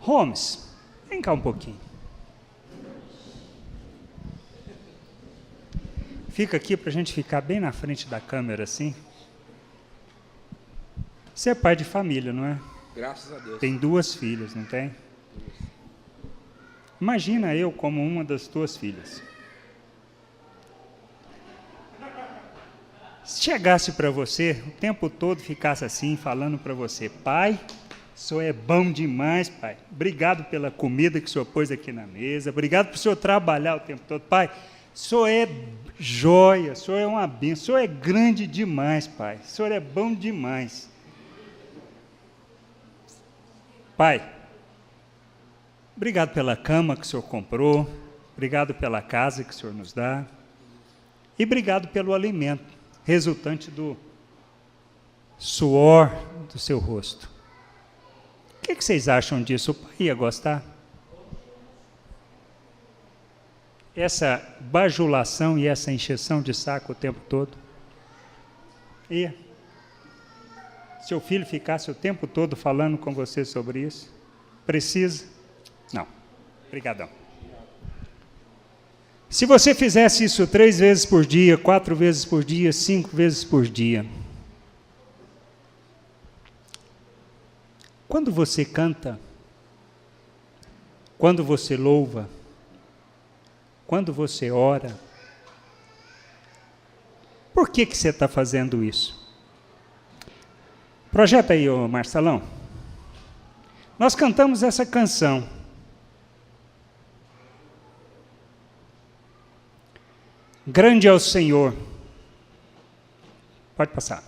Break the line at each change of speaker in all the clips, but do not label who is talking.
Holmes, vem cá um pouquinho. Fica aqui para a gente ficar bem na frente da câmera, assim. Você é pai de família, não é?
Graças a Deus.
Tem 2 filhas, não tem? Imagina eu como uma das tuas filhas. Se chegasse para você, o tempo todo ficasse assim, falando para você, pai, o senhor é bom demais, pai. Obrigado pela comida que o senhor pôs aqui na mesa, obrigado por o senhor trabalhar o tempo todo. Pai, o senhor é joia, o senhor é uma bênção, o senhor é grande demais, pai. O senhor é bom demais. Pai, obrigado pela cama que o senhor comprou, obrigado pela casa que o senhor nos dá, e obrigado pelo alimento, resultante do suor do seu rosto. O que vocês acham disso? O pai ia gostar? Essa bajulação e essa encheção de saco o tempo todo? Ia. Seu filho ficasse o tempo todo falando com você sobre isso? Precisa? Não. Obrigadão. Se você fizesse isso 3 vezes por dia, 4 vezes por dia, 5 vezes por dia, quando você canta, quando você louva, quando você ora, por que você está fazendo isso? Projeta aí, ô Marcelão. Nós cantamos essa canção. Grande é o Senhor. Pode passar.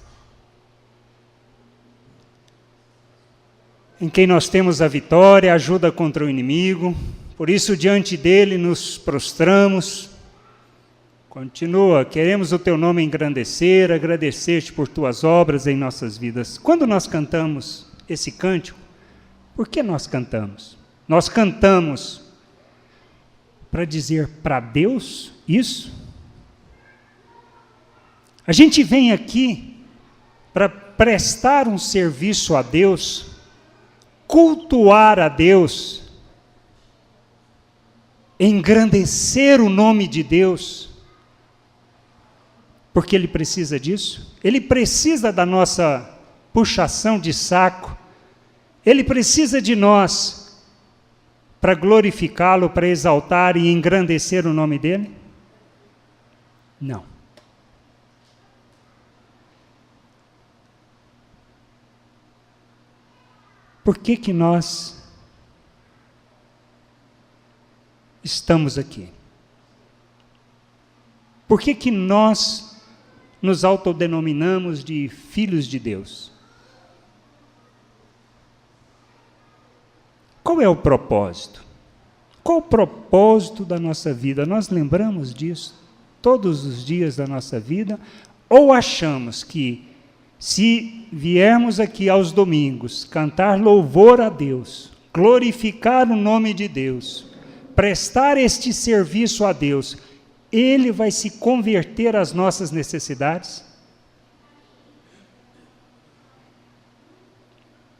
Em quem nós temos a vitória, ajuda contra o inimigo. Por isso, diante dele, nos prostramos. Continua, queremos o teu nome engrandecer, agradecer-te por tuas obras em nossas vidas. Quando nós cantamos esse cântico, por que nós cantamos? Nós cantamos para dizer para Deus isso? A gente vem aqui para prestar um serviço a Deus, cultuar a Deus, engrandecer o nome de Deus, porque Ele precisa disso, Ele precisa da nossa puxação de saco, Ele precisa de nós para glorificá-lo, para exaltar e engrandecer o nome dEle? Não. Por que nós estamos aqui? Por que nós nos autodenominamos de filhos de Deus? Qual é o propósito? Qual o propósito da nossa vida? Nós lembramos disso todos os dias da nossa vida? Ou achamos que, se viermos aqui aos domingos, cantar louvor a Deus, glorificar o nome de Deus, prestar este serviço a Deus, Ele vai se converter às nossas necessidades?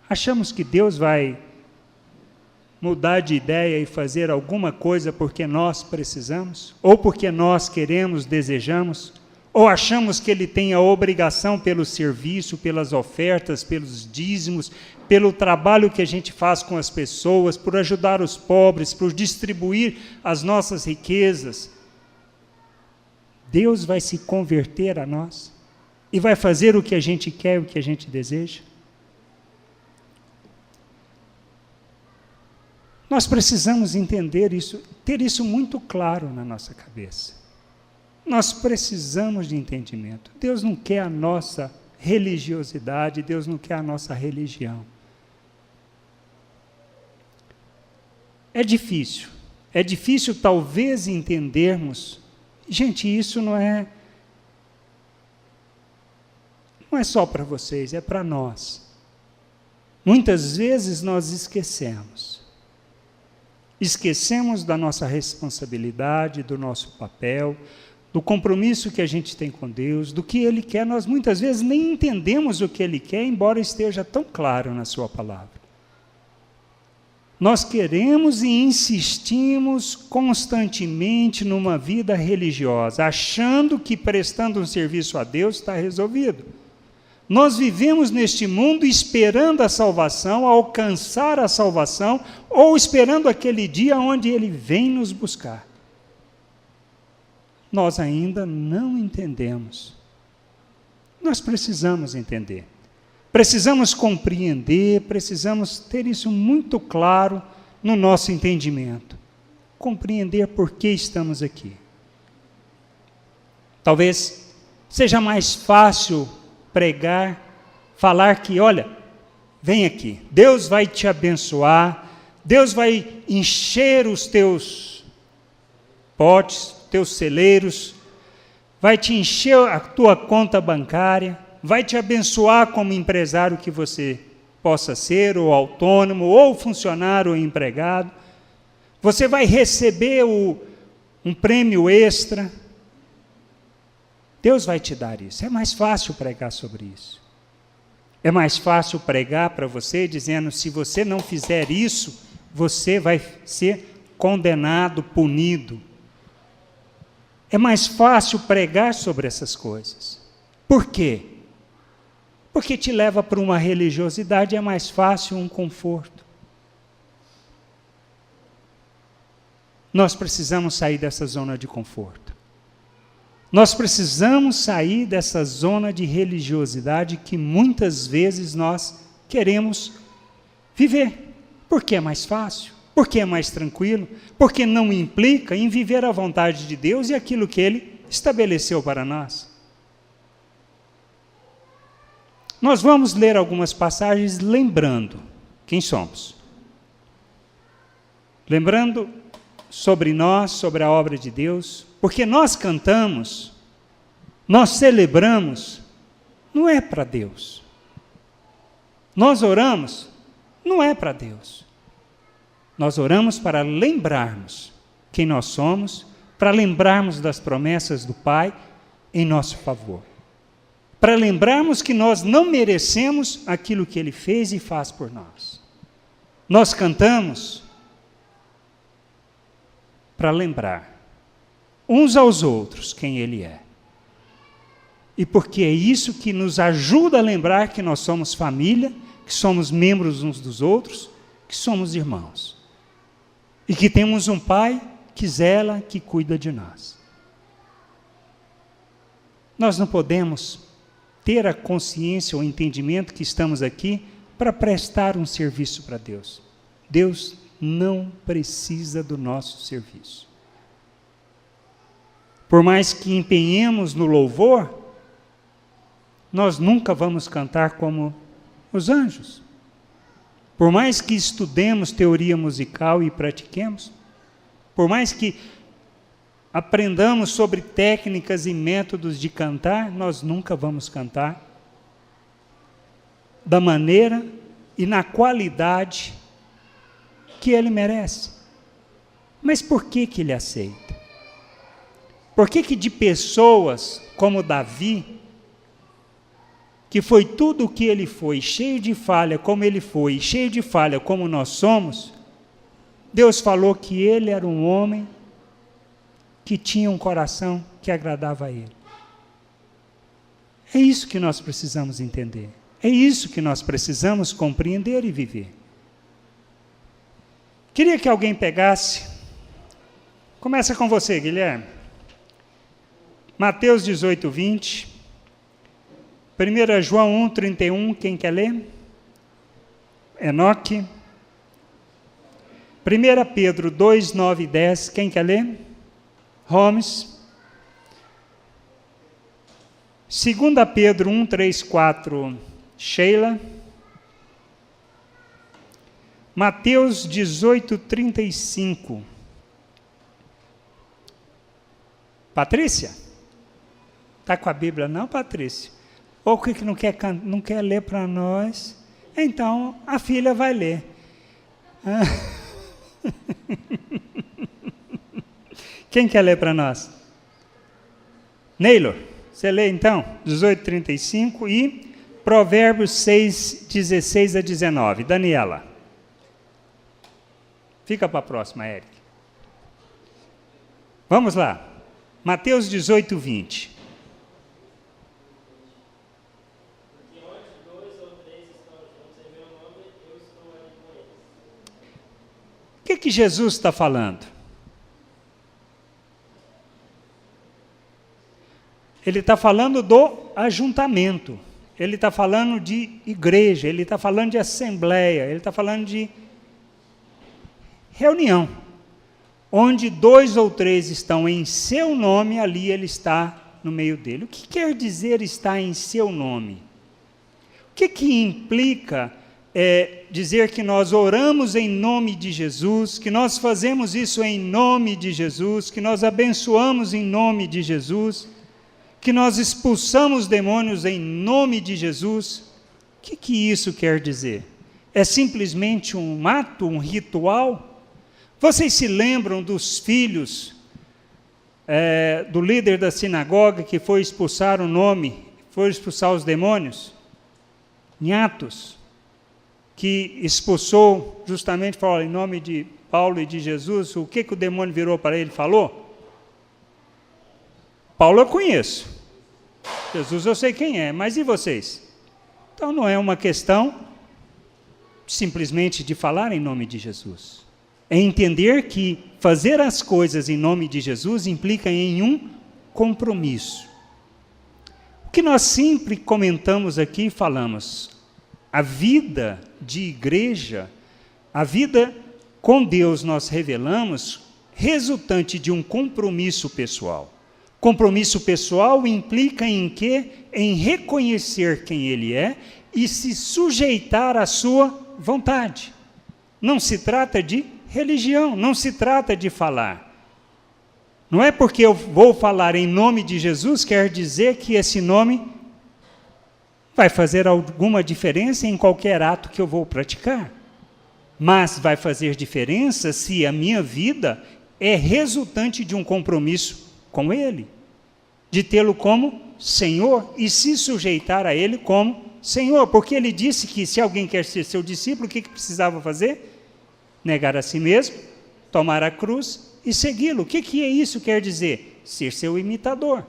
Achamos que Deus vai mudar de ideia e fazer alguma coisa porque nós precisamos? Ou porque nós queremos, desejamos? Ou achamos que Ele tem a obrigação pelo serviço, pelas ofertas, pelos dízimos, pelo trabalho que a gente faz com as pessoas, por ajudar os pobres, por distribuir as nossas riquezas? Deus vai se converter a nós e vai fazer o que a gente quer, o que a gente deseja? Nós precisamos entender isso, ter isso muito claro na nossa cabeça. Nós precisamos de entendimento. Deus não quer a nossa religiosidade, Deus não quer a nossa religião. É difícil talvez entendermos. Gente, isso não é só para vocês, é para nós. Muitas vezes nós esquecemos da nossa responsabilidade, do nosso papel, do compromisso que a gente tem com Deus, do que Ele quer. Nós muitas vezes nem entendemos o que Ele quer, embora esteja tão claro na sua palavra. Nós queremos e insistimos constantemente numa vida religiosa, achando que prestando um serviço a Deus está resolvido. Nós vivemos neste mundo esperando a salvação, alcançar a salvação, ou esperando aquele dia onde Ele vem nos buscar. Nós ainda não entendemos. Nós precisamos entender. Precisamos compreender, precisamos ter isso muito claro no nosso entendimento. Compreender por que estamos aqui. Talvez seja mais fácil pregar, falar que, olha, vem aqui, Deus vai te abençoar, Deus vai encher os teus potes, teus celeiros, vai te encher a tua conta bancária, vai te abençoar como empresário que você possa ser, ou autônomo, ou funcionário ou empregado. Você vai receber um prêmio extra. Deus vai te dar isso. É mais fácil pregar sobre isso. É mais fácil pregar para você dizendo, se você não fizer isso, você vai ser condenado, punido. É mais fácil pregar sobre essas coisas. Por quê? Porque te leva para uma religiosidade, é mais fácil um conforto. Nós precisamos sair dessa zona de conforto. Nós precisamos sair dessa zona de religiosidade que muitas vezes nós queremos viver. Porque é mais fácil, porque é mais tranquilo, porque não implica em viver a vontade de Deus e aquilo que Ele estabeleceu para nós. Nós vamos ler algumas passagens lembrando quem somos. Lembrando sobre nós, sobre a obra de Deus, porque nós cantamos, nós celebramos, não é para Deus. Nós oramos, não é para Deus. Nós oramos para lembrarmos quem nós somos, para lembrarmos das promessas do Pai em nosso favor. Para lembrarmos que nós não merecemos aquilo que Ele fez e faz por nós. Nós cantamos para lembrar uns aos outros quem Ele é. E porque é isso que nos ajuda a lembrar que nós somos família, que somos membros uns dos outros, que somos irmãos. E que temos um Pai que zela, que cuida de nós. Nós não podemos ter a consciência ou entendimento que estamos aqui para prestar um serviço para Deus. Deus não precisa do nosso serviço. Por mais que empenhemos no louvor, nós nunca vamos cantar como os anjos. Por mais que estudemos teoria musical e pratiquemos, por mais que aprendamos sobre técnicas e métodos de cantar, nós nunca vamos cantar da maneira e na qualidade que Ele merece. Mas por que Ele aceita? Por que de pessoas como Davi, que foi tudo o que ele foi, cheio de falha como ele foi, cheio de falha como nós somos, Deus falou que ele era um homem que tinha um coração que agradava a Ele. É isso que nós precisamos entender. É isso que nós precisamos compreender e viver. Queria que alguém pegasse, começa com você, Guilherme. Mateus 18, 20. 1 João 1, 31, quem quer ler? Enoque. 1 Pedro 2, 9 e 10, quem quer ler? Holmes. 2 Pedro 1, 3, 4, Sheila. Mateus 18, 35. Patrícia? Está com a Bíblia não, Patrícia? Ou que não quer ler para nós? Então, a filha vai ler. Quem quer ler para nós? Neylor, você lê então? 18, 35 e Provérbios 6, 16 a 19. Daniela. Fica para a próxima, Eric. Vamos lá. Mateus 18, 20. O que Jesus está falando? Ele está falando do ajuntamento, ele está falando de igreja, ele está falando de assembleia, ele está falando de reunião. Onde 2 ou 3 estão em seu nome, ali ele está no meio dele. O que quer dizer estar em seu nome? O que implica dizer que nós oramos em nome de Jesus, que nós fazemos isso em nome de Jesus, que nós abençoamos em nome de Jesus, que nós expulsamos demônios em nome de Jesus? O que isso quer dizer? É simplesmente um ato, um ritual? Vocês se lembram dos filhos do líder da sinagoga que foi expulsar foi expulsar os demônios? Em Atos, que expulsou, justamente falou em nome de Paulo e de Jesus, o que o demônio virou para ele e falou? Paulo eu conheço, Jesus eu sei quem é, mas e vocês? Então não é uma questão simplesmente de falar em nome de Jesus. É entender que fazer as coisas em nome de Jesus implica em um compromisso. O que nós sempre comentamos aqui e falamos, a vida de igreja, a vida com Deus nós revelamos, resultante de um compromisso pessoal. Compromisso pessoal implica em quê? Em reconhecer quem Ele é e se sujeitar à sua vontade. Não se trata de religião, não se trata de falar. Não é porque eu vou falar em nome de Jesus, quer dizer que esse nome vai fazer alguma diferença em qualquer ato que eu vou praticar. Mas vai fazer diferença se a minha vida é resultante de um compromisso com Ele, de tê-lo como Senhor e se sujeitar a Ele como Senhor, porque Ele disse que se alguém quer ser seu discípulo, o que precisava fazer? Negar a si mesmo, tomar a cruz e segui-lo. O que isso quer dizer? Ser seu imitador.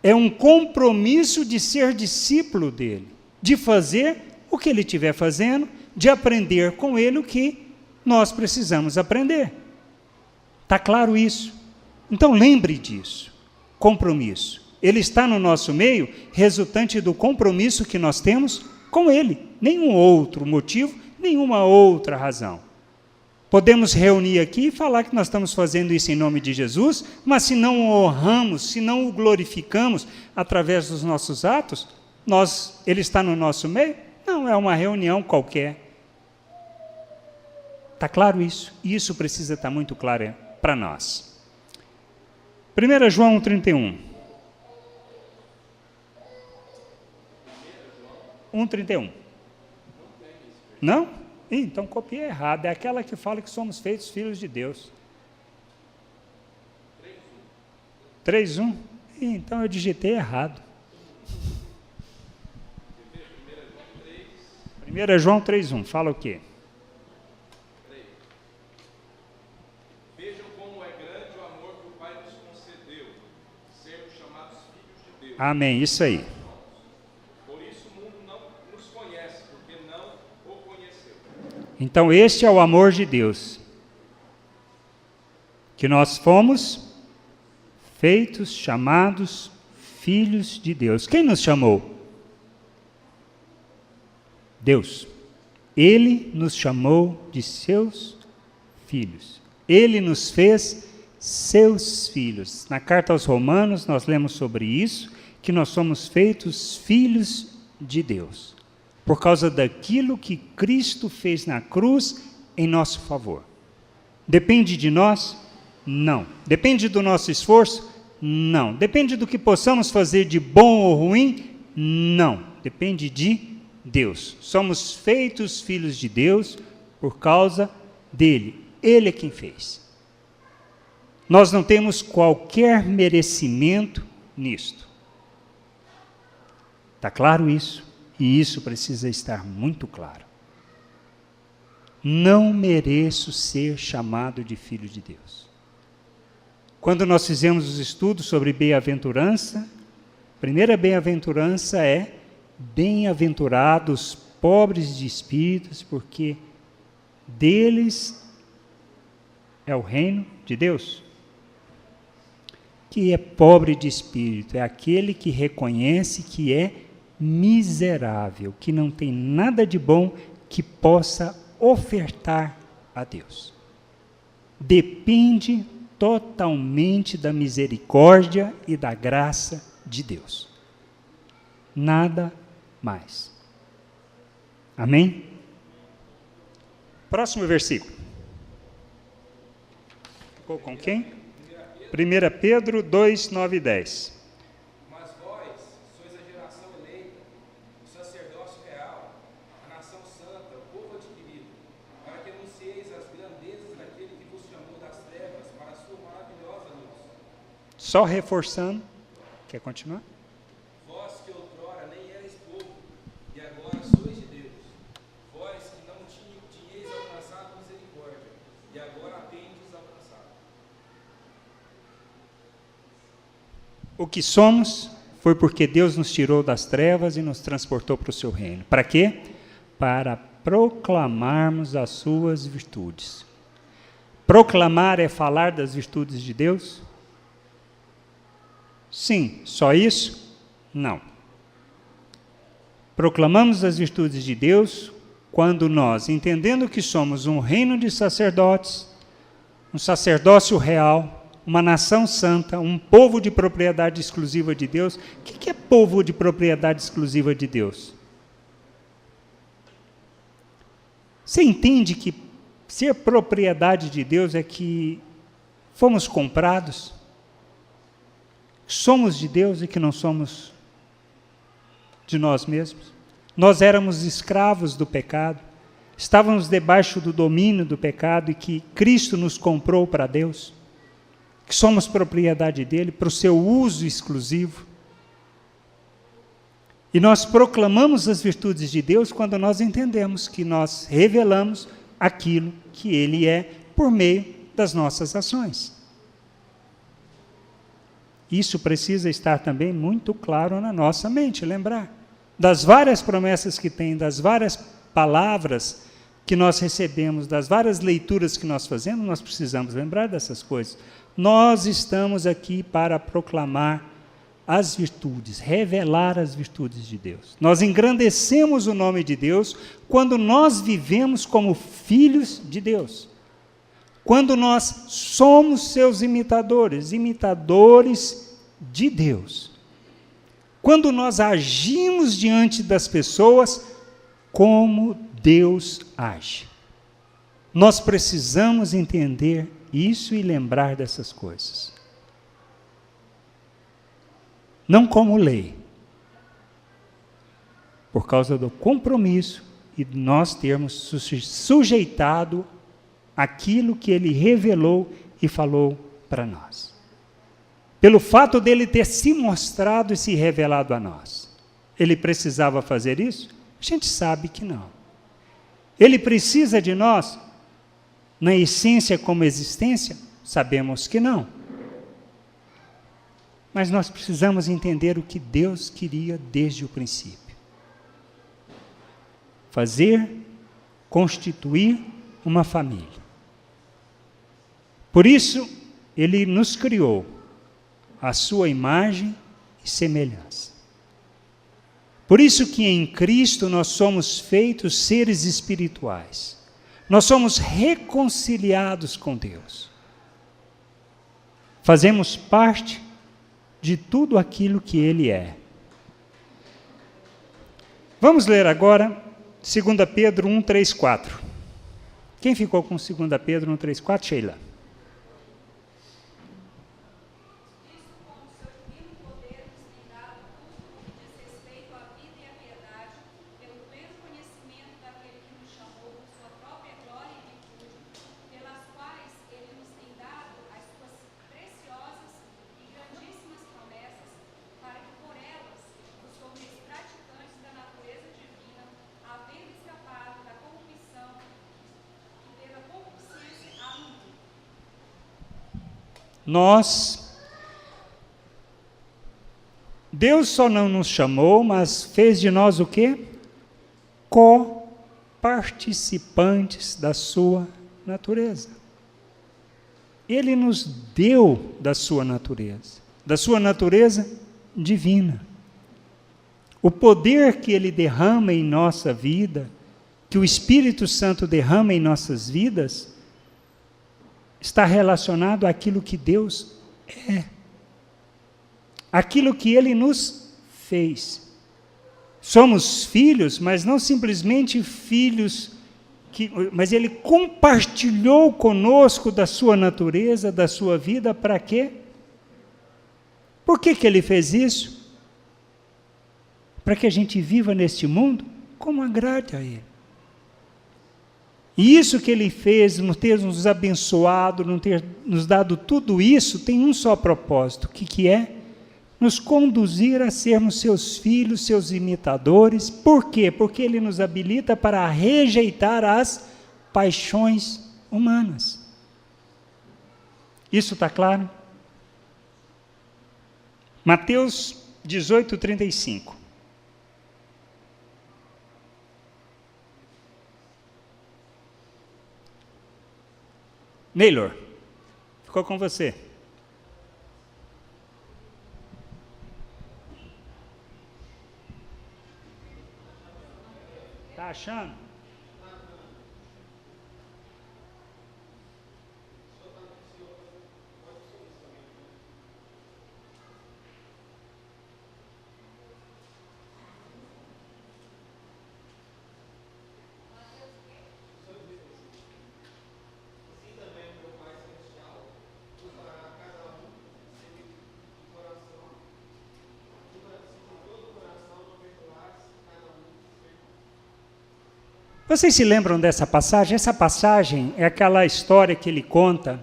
É um compromisso de ser discípulo dele, de fazer o que ele estiver fazendo, de aprender com ele o que nós precisamos aprender. Está claro isso? Então lembre disso, compromisso. Ele está no nosso meio, resultante do compromisso que nós temos com ele. Nenhum outro motivo, nenhuma outra razão. Podemos reunir aqui e falar que nós estamos fazendo isso em nome de Jesus, mas se não o honramos, se não o glorificamos através dos nossos atos, ele está no nosso meio? Não, é uma reunião qualquer. Está claro isso? E isso precisa estar muito claro para nós. 1 João 1,31. 1,31. Não? Então copiei errado, é aquela que fala que somos feitos filhos de Deus. 3:1? Então eu digitei errado. 1 João 3:1, fala o quê?
Vejam como é grande o amor que o Pai nos concedeu, sermos chamados filhos de Deus.
Amém, isso aí. Então, este é o amor de Deus, que nós fomos feitos, chamados filhos de Deus. Quem nos chamou? Deus. Ele nos chamou de seus filhos. Ele nos fez seus filhos. Na carta aos Romanos, nós lemos sobre isso, que nós somos feitos filhos de Deus, por causa daquilo que Cristo fez na cruz em nosso favor. Depende de nós? Não. Depende do nosso esforço? Não. Depende do que possamos fazer de bom ou ruim? Não. Depende de Deus. Somos feitos filhos de Deus por causa dele. Ele é quem fez. Nós não temos qualquer merecimento nisto. Está claro isso? E isso precisa estar muito claro. não mereço ser chamado de filho de Deus. Quando nós fizemos os estudos sobre bem-aventurança, a primeira bem-aventurança é: bem-aventurados pobres de espíritos, porque deles é o reino de Deus. Que é pobre de espírito é aquele que reconhece que é miserável, que não tem nada de bom que possa ofertar a Deus. Depende totalmente da misericórdia e da graça de Deus. Nada mais. Amém? Próximo versículo. Ficou com quem? 1 Pedro 2, 9 e 10.
Mas vós sois a geração eleita, o sacerdócio real, a nação santa, o povo adquirido, para que anuncieis as grandezas daquele que vos chamou das trevas para a sua maravilhosa luz.
Só reforçando. Quer continuar?
Vós que outrora nem erais povo, e agora sois de Deus. Vós que não tinhais alcançado misericórdia, e agora tendes alcançado.
O que somos foi porque Deus nos tirou das trevas e nos transportou para o seu reino. Para quê? Para proclamarmos as suas virtudes. Proclamar é falar das virtudes de Deus? Sim. Só isso? Não. Proclamamos as virtudes de Deus quando nós, entendendo que somos um reino de sacerdotes, um sacerdócio real, uma nação santa, um povo de propriedade exclusiva de Deus. O que é povo de propriedade exclusiva de Deus? Você entende que ser propriedade de Deus é que fomos comprados? Somos de Deus e que não somos de nós mesmos? Nós éramos escravos do pecado, estávamos debaixo do domínio do pecado e que Cristo nos comprou para Deus, que somos propriedade dele, para o seu uso exclusivo. E nós proclamamos as virtudes de Deus quando nós entendemos que nós revelamos aquilo que ele é por meio das nossas ações. Isso precisa estar também muito claro na nossa mente, lembrar das várias promessas que tem, das várias palavras que nós recebemos, das várias leituras que nós fazemos, nós precisamos lembrar dessas coisas. Nós estamos aqui para proclamar as virtudes, revelar as virtudes de Deus. Nós engrandecemos o nome de Deus quando nós vivemos como filhos de Deus. Quando nós somos seus imitadores, imitadores de Deus. Quando nós agimos diante das pessoas como Deus age. Nós precisamos entender isso e lembrar dessas coisas. Não como lei, por causa do compromisso e de nós termos sujeitado aquilo que ele revelou e falou para nós. Pelo fato dele ter se mostrado e se revelado a nós. Ele precisava fazer isso? A gente sabe que não. Ele precisa de nós, na essência como existência? Sabemos que não. Mas nós precisamos entender o que Deus queria desde o princípio. Fazer, constituir uma família. Por isso, ele nos criou à sua imagem e semelhança. Por isso que em Cristo nós somos feitos seres espirituais. Nós somos reconciliados com Deus. Fazemos parte de tudo aquilo que ele é. Vamos ler agora 2 Pedro 1, 3, 4. Quem ficou com 2 Pedro 1, 3, 4? Sheila. Deus só não nos chamou, mas fez de nós o quê? Co-participantes da sua natureza. Ele nos deu da sua natureza divina. O poder que Ele derrama em nossa vida, que o Espírito Santo derrama em nossas vidas, está relacionado àquilo que Deus é. Aquilo que Ele nos fez. Somos filhos, mas não simplesmente filhos, mas Ele compartilhou conosco da sua natureza, da sua vida, para quê? Por que Ele fez isso? Para que a gente viva neste mundo como agrade a Ele. E isso que Ele fez, ter nos abençoado, não ter nos dado tudo isso, tem um só propósito, que é? Nos conduzir a sermos seus filhos, seus imitadores. Por quê? Porque Ele nos habilita para rejeitar as paixões humanas. Isso está claro? Mateus 18:35. Neylor, ficou com você. Está achando? Vocês se lembram dessa passagem? Essa passagem é aquela história que ele conta,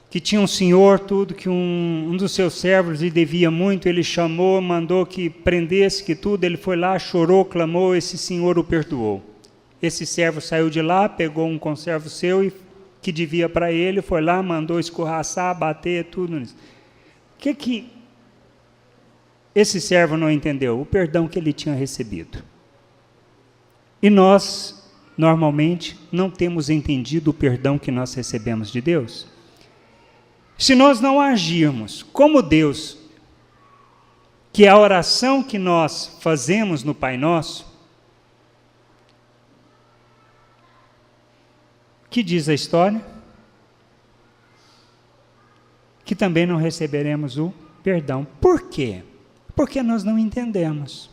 que tinha um senhor, tudo, que um dos seus servos lhe devia muito, ele chamou, mandou que prendesse, que tudo, ele foi lá, chorou, clamou, esse senhor o perdoou. Esse servo saiu de lá, pegou um conservo seu, que devia para ele, foi lá, mandou escorraçar, bater, tudo nisso. O que esse servo não entendeu? O perdão que ele tinha recebido. E nós, normalmente, não temos entendido o perdão que nós recebemos de Deus. Se nós não agirmos como Deus, que é a oração que nós fazemos no Pai Nosso, que diz a história? Que também não receberemos o perdão. Por quê? Porque nós não entendemos.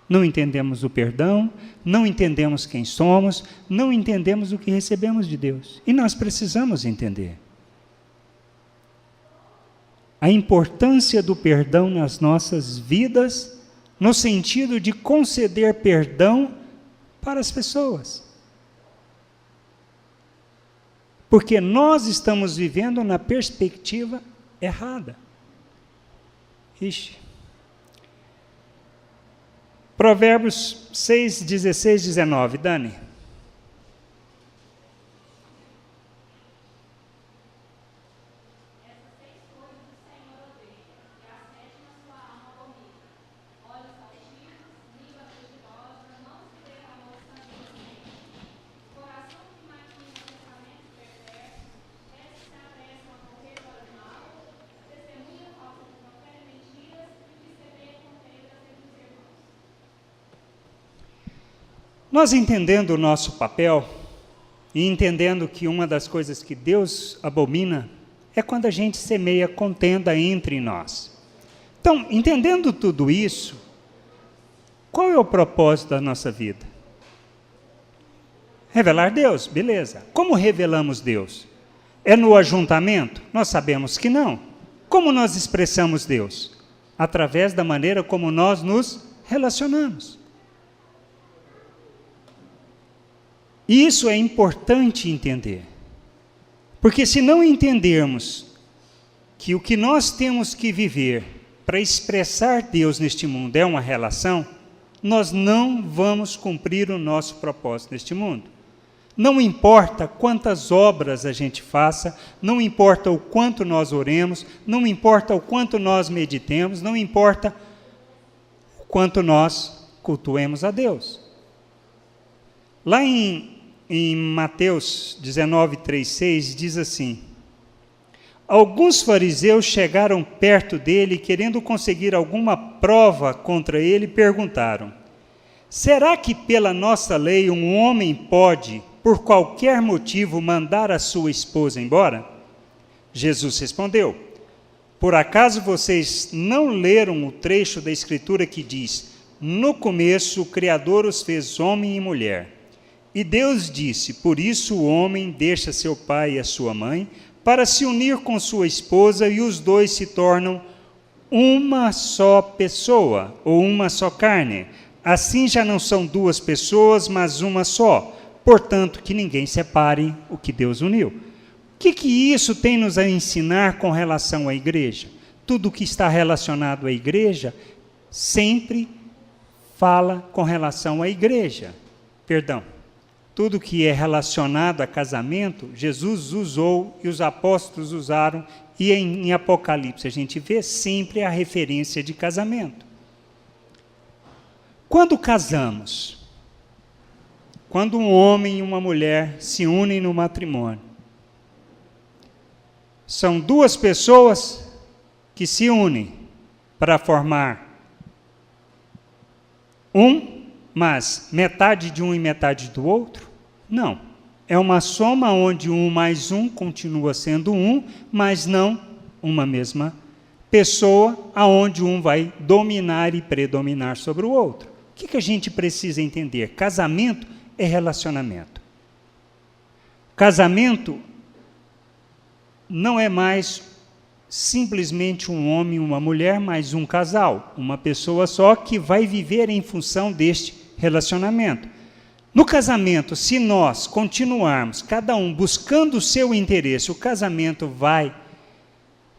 Não entendemos o perdão, não entendemos quem somos, não entendemos o que recebemos de Deus. E nós precisamos entender a importância do perdão nas nossas vidas, no sentido de conceder perdão para as pessoas. Porque nós estamos vivendo na perspectiva errada. Provérbios 6, 16, 19. Dani. Nós entendendo o nosso papel e entendendo que uma das coisas que Deus abomina é quando a gente semeia contenda entre nós. Então, entendendo tudo isso, qual é o propósito da nossa vida? Revelar Deus, beleza. Como revelamos Deus? É no ajuntamento? Nós sabemos que não. Como nós expressamos Deus? Através da maneira como nós nos relacionamos. E isso é importante entender, porque se não entendermos que o que nós temos que viver para expressar Deus neste mundo é uma relação, nós não vamos cumprir o nosso propósito neste mundo. Não importa quantas obras a gente faça, não importa o quanto nós oremos, não importa o quanto nós meditemos, não importa o quanto nós cultuemos a Deus. Lá em Mateus 19, 3, 6, diz assim: alguns fariseus chegaram perto dele, querendo conseguir alguma prova contra ele, perguntaram: será que pela nossa lei um homem pode, por qualquer motivo, mandar a sua esposa embora? Jesus respondeu: por acaso vocês não leram o trecho da Escritura que diz: no começo o Criador os fez homem e mulher. E Deus disse: por isso o homem deixa seu pai e a sua mãe, para se unir com sua esposa, e os dois se tornam uma só pessoa, ou uma só carne. Assim já não são duas pessoas, mas uma só. Portanto, que ninguém separe o que Deus uniu. O que isso tem nos a ensinar com relação à igreja? Tudo que está relacionado à igreja sempre fala com relação à igreja. Tudo que é relacionado a casamento, Jesus usou e os apóstolos usaram, e em Apocalipse a gente vê sempre a referência de casamento. Quando casamos, quando um homem e uma mulher se unem no matrimônio, são duas pessoas que se unem para formar mas metade de um e metade do outro? Não. É uma soma onde 1 mais 1 continua sendo 1, mas não uma mesma pessoa, aonde um vai dominar e predominar sobre o outro. O que a gente precisa entender? Casamento é relacionamento. Casamento não é mais simplesmente um homem e uma mulher, mas um casal, uma pessoa só que vai viver em função deste relacionamento. No casamento, se nós continuarmos, cada um buscando o seu interesse, o casamento vai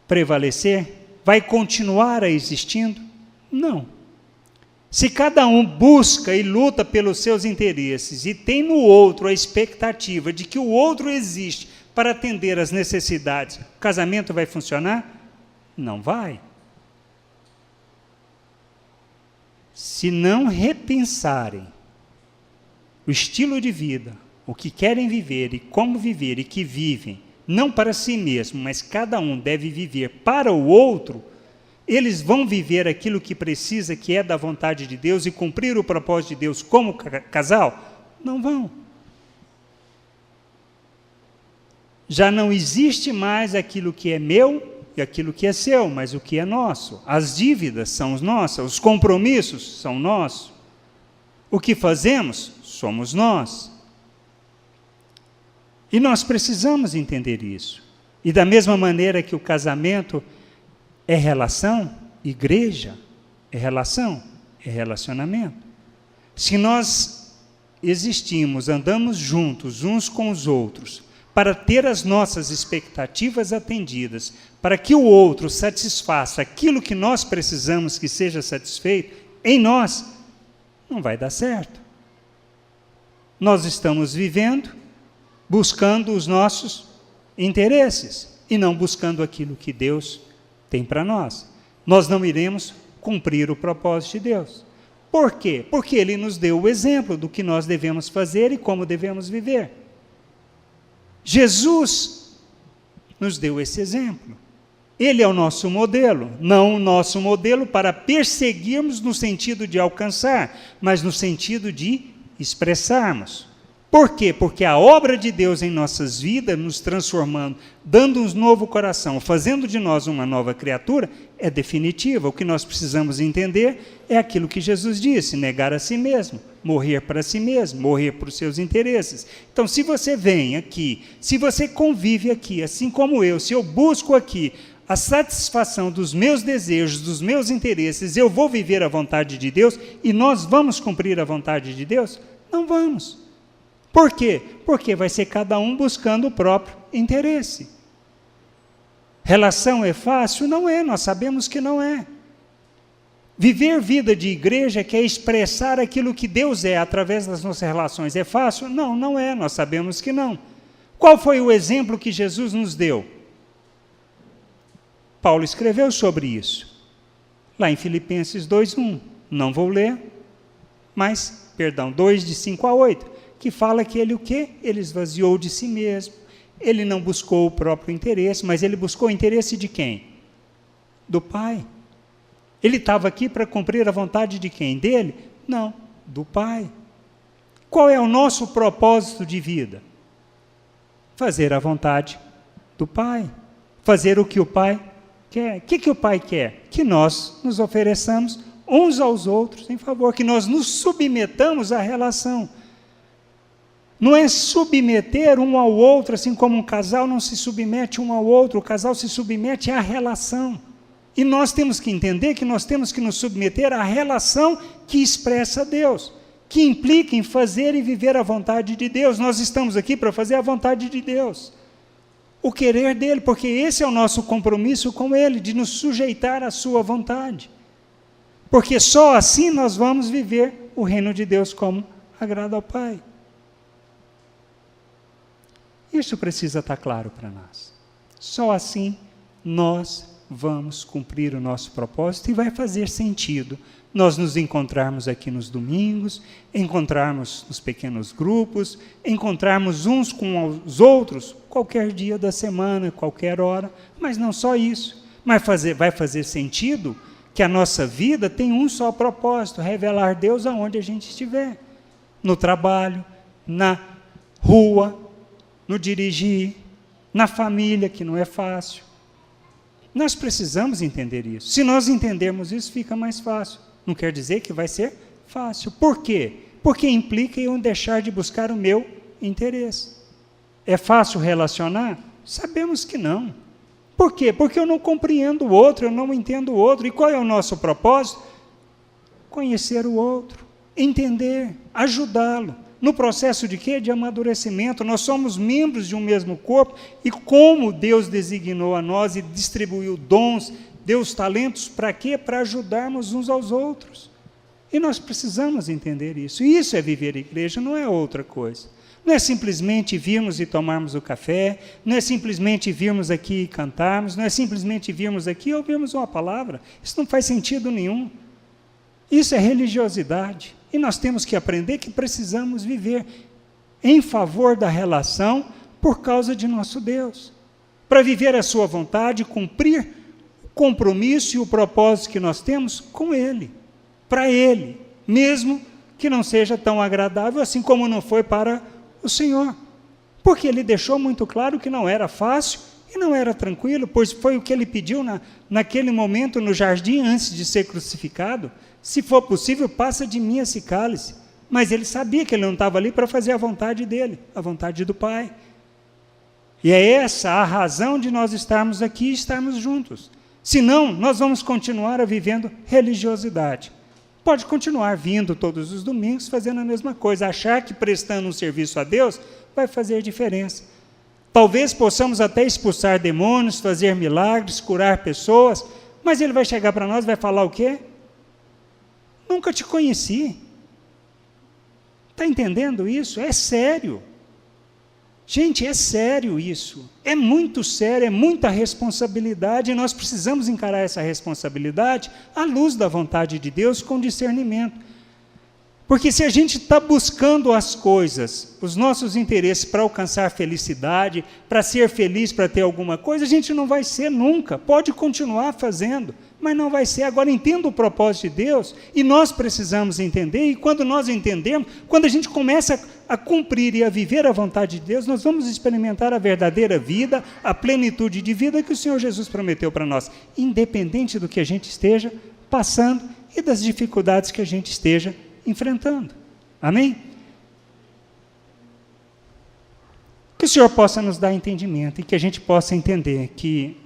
prevalecer? Vai continuar a existindo? Não. Se cada um busca e luta pelos seus interesses e tem no outro a expectativa de que o outro existe para atender às necessidades, o casamento vai funcionar? Não vai. Se não repensarem o estilo de vida, o que querem viver e como viver, e que vivem, não para si mesmo, mas cada um deve viver para o outro, eles vão viver aquilo que precisa, que é da vontade de Deus, e cumprir o propósito de Deus como casal? Não vão. Já não existe mais aquilo que é meu e aquilo que é seu, mas o que é nosso. As dívidas são nossas, os compromissos são nossos. O que fazemos, somos nós. E nós precisamos entender isso. E da mesma maneira que o casamento é relação, igreja é relação, é relacionamento. Se nós existimos, andamos juntos uns com os outros, para ter as nossas expectativas atendidas, para que o outro satisfaça aquilo que nós precisamos que seja satisfeito em nós, não vai dar certo. Nós estamos vivendo, buscando os nossos interesses, e não buscando aquilo que Deus tem para nós. Nós não iremos cumprir o propósito de Deus. Por quê? Porque Ele nos deu o exemplo do que nós devemos fazer e como devemos viver. Jesus nos deu esse exemplo. Ele é o nosso modelo, não o nosso modelo para perseguirmos no sentido de alcançar, mas no sentido de expressarmos. Por quê? Porque a obra de Deus em nossas vidas, nos transformando, dando um novo coração, fazendo de nós uma nova criatura, é definitiva. O que nós precisamos entender é aquilo que Jesus disse: negar a si mesmo, morrer para si mesmo, morrer para os seus interesses. Então, se você vem aqui, se você convive aqui, assim como eu, se eu busco aqui a satisfação dos meus desejos, dos meus interesses, eu vou viver a vontade de Deus e nós vamos cumprir a vontade de Deus? Não vamos. Por quê? Porque vai ser cada um buscando o próprio interesse. Relação é fácil? Não é, nós sabemos que não é. Viver vida de igreja quer expressar aquilo que Deus é através das nossas relações. É fácil? Não, não é, nós sabemos que não. Qual foi o exemplo que Jesus nos deu? Paulo escreveu sobre isso, lá em Filipenses 2:1. Não vou ler, mas, 2, de 5 a 8, que fala que ele o quê? Ele esvaziou de si mesmo, ele não buscou o próprio interesse, mas ele buscou o interesse de quem? Do Pai. Ele estava aqui para cumprir a vontade de quem? Dele? Não, do Pai. Qual é o nosso propósito de vida? Fazer a vontade do Pai. Fazer o que o Pai quer. O que o Pai quer? Que nós nos ofereçamos uns aos outros em favor, que nós nos submetamos à relação. Não é submeter um ao outro, assim como um casal não se submete um ao outro, o casal se submete à relação. E nós temos que entender que nós temos que nos submeter à relação que expressa Deus, que implica em fazer e viver a vontade de Deus. Nós estamos aqui para fazer a vontade de Deus, o querer dele, porque esse é o nosso compromisso com ele, de nos sujeitar à sua vontade. Porque só assim nós vamos viver o reino de Deus como agrada ao Pai. Isso precisa estar claro para nós. Só assim nós vamos cumprir o nosso propósito e vai fazer sentido nós nos encontrarmos aqui nos domingos, encontrarmos nos pequenos grupos, encontrarmos uns com os outros qualquer dia da semana, qualquer hora, mas não só isso, mas vai fazer sentido que a nossa vida tem um só propósito, revelar Deus aonde a gente estiver, no trabalho, na rua, no dirigir, na família, que não é fácil. Nós precisamos entender isso. Se nós entendermos isso, fica mais fácil. Não quer dizer que vai ser fácil. Por quê? Porque implica em eu deixar de buscar o meu interesse. É fácil relacionar? Sabemos que não. Por quê? Porque eu não compreendo o outro, eu não entendo o outro. E qual é o nosso propósito? Conhecer o outro, entender, ajudá-lo. No processo de quê? De amadurecimento. Nós somos membros de um mesmo corpo e como Deus designou a nós e distribuiu dons, deu os talentos, para quê? Para ajudarmos uns aos outros. E nós precisamos entender isso. E isso é viver igreja, não é outra coisa. Não é simplesmente virmos e tomarmos o café, não é simplesmente virmos aqui e cantarmos, não é simplesmente virmos aqui e ouvirmos uma palavra. Isso não faz sentido nenhum. Isso é religiosidade. E nós temos que aprender que precisamos viver em favor da relação por causa de nosso Deus. Para viver a sua vontade, cumprir o compromisso e o propósito que nós temos com Ele. Para Ele, mesmo que não seja tão agradável assim como não foi para o Senhor. Porque Ele deixou muito claro que não era fácil e não era tranquilo, pois foi o que Ele pediu naquele momento no jardim antes de ser crucificado. Se for possível, passa de mim esse cálice. Mas ele sabia que ele não estava ali para fazer a vontade dele, a vontade do Pai. E é essa a razão de nós estarmos aqui e estarmos juntos. Senão, nós vamos continuar vivendo religiosidade. Pode continuar vindo todos os domingos fazendo a mesma coisa, achar que prestando um serviço a Deus vai fazer diferença. Talvez possamos até expulsar demônios, fazer milagres, curar pessoas, mas ele vai chegar para nós e vai falar o quê? Nunca te conheci. Está entendendo isso? É sério. Gente, é sério isso. É muito sério, é muita responsabilidade, e nós precisamos encarar essa responsabilidade à luz da vontade de Deus com discernimento. Porque se a gente está buscando as coisas, os nossos interesses para alcançar felicidade, para ser feliz, para ter alguma coisa, a gente não vai ser nunca. Pode continuar fazendo, mas não vai ser. Agora, entenda o propósito de Deus, e nós precisamos entender, e quando nós entendemos, quando a gente começa a cumprir e a viver a vontade de Deus, nós vamos experimentar a verdadeira vida, a plenitude de vida que o Senhor Jesus prometeu para nós, independente do que a gente esteja passando e das dificuldades que a gente esteja enfrentando. Amém? Que o Senhor possa nos dar entendimento e que a gente possa entender que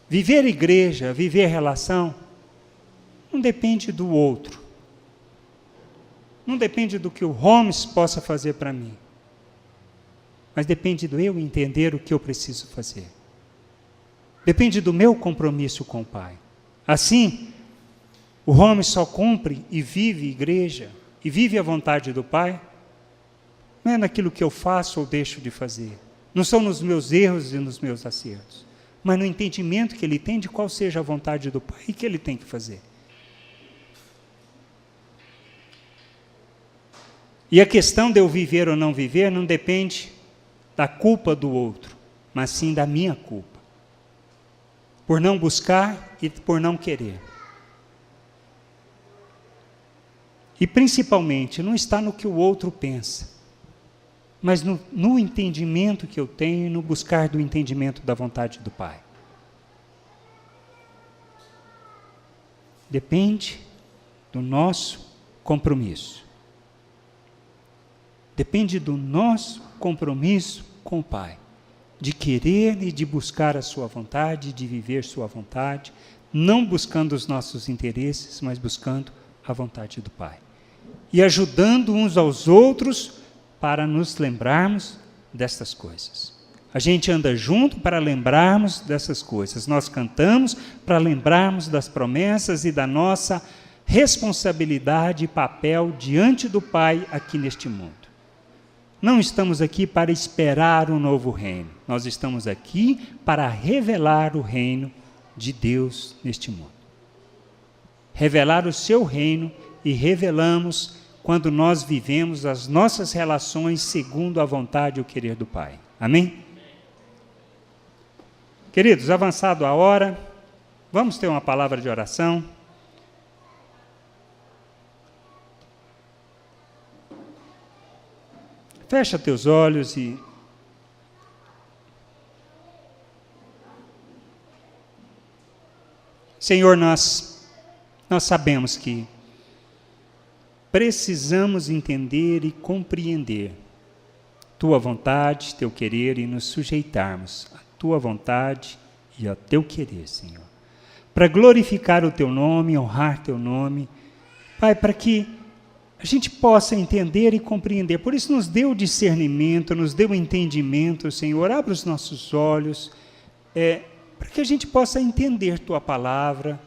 viver igreja, viver relação, não depende do outro. Não depende do que o Holmes possa fazer para mim. Mas depende do eu entender o que eu preciso fazer. Depende do meu compromisso com o Pai. Assim, o homem só cumpre e vive igreja, e vive a vontade do Pai, não é naquilo que eu faço ou deixo de fazer, não são nos meus erros e nos meus acertos, mas no entendimento que ele tem de qual seja a vontade do Pai e que ele tem que fazer. E a questão de eu viver ou não viver não depende da culpa do outro, mas sim da minha culpa, por não buscar e por não querer. E principalmente, não está no que o outro pensa, mas no entendimento que eu tenho e no buscar do entendimento da vontade do Pai. Depende do nosso compromisso. Depende do nosso compromisso com o Pai, de querer e de buscar a sua vontade, de viver sua vontade, não buscando os nossos interesses, mas buscando a vontade do Pai. E ajudando uns aos outros para nos lembrarmos destas coisas. A gente anda junto para lembrarmos dessas coisas. Nós cantamos para lembrarmos das promessas e da nossa responsabilidade e papel diante do Pai aqui neste mundo. Não estamos aqui para esperar um novo reino. Nós estamos aqui para revelar o reino de Deus neste mundo. Revelar o seu reino e revelamos quando nós vivemos as nossas relações segundo a vontade e o querer do Pai. Amém? Queridos, avançado a hora, vamos ter uma palavra de oração. Fecha teus olhos e Senhor, nós sabemos que precisamos entender e compreender Tua vontade, Teu querer e nos sujeitarmos à Tua vontade e ao Teu querer, Senhor. Para glorificar o Teu nome, honrar Teu nome, Pai, para que a gente possa entender e compreender. Por isso nos dê o discernimento, nos dê o entendimento, Senhor. Abra os nossos olhos, para que a gente possa entender Tua palavra,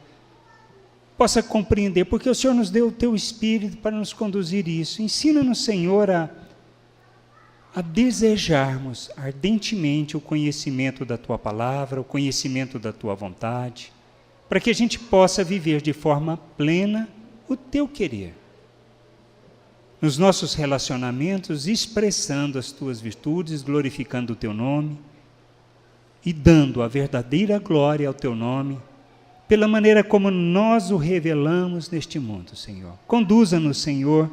possa compreender, porque o Senhor nos deu o Teu Espírito para nos conduzir isso. Ensina-nos, Senhor, a desejarmos ardentemente o conhecimento da Tua palavra, o conhecimento da Tua vontade, para que a gente possa viver de forma plena o Teu querer. Nos nossos relacionamentos, expressando as Tuas virtudes, glorificando o Teu nome e dando a verdadeira glória ao Teu nome, pela maneira como nós o revelamos neste mundo, Senhor. Conduza-nos, Senhor,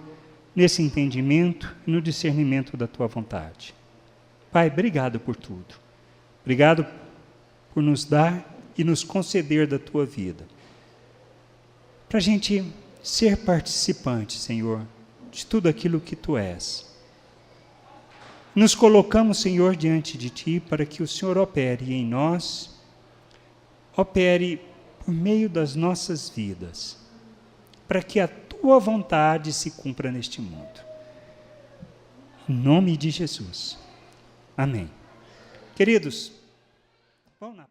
nesse entendimento e no discernimento da Tua vontade. Pai, obrigado por tudo. Obrigado por nos dar e nos conceder da Tua vida. Para a gente ser participante, Senhor, de tudo aquilo que Tu és. Nos colocamos, Senhor, diante de Ti para que o Senhor opere em nós, opere por meio das nossas vidas, para que a Tua vontade se cumpra neste mundo. Em nome de Jesus. Amém. Queridos, vamos na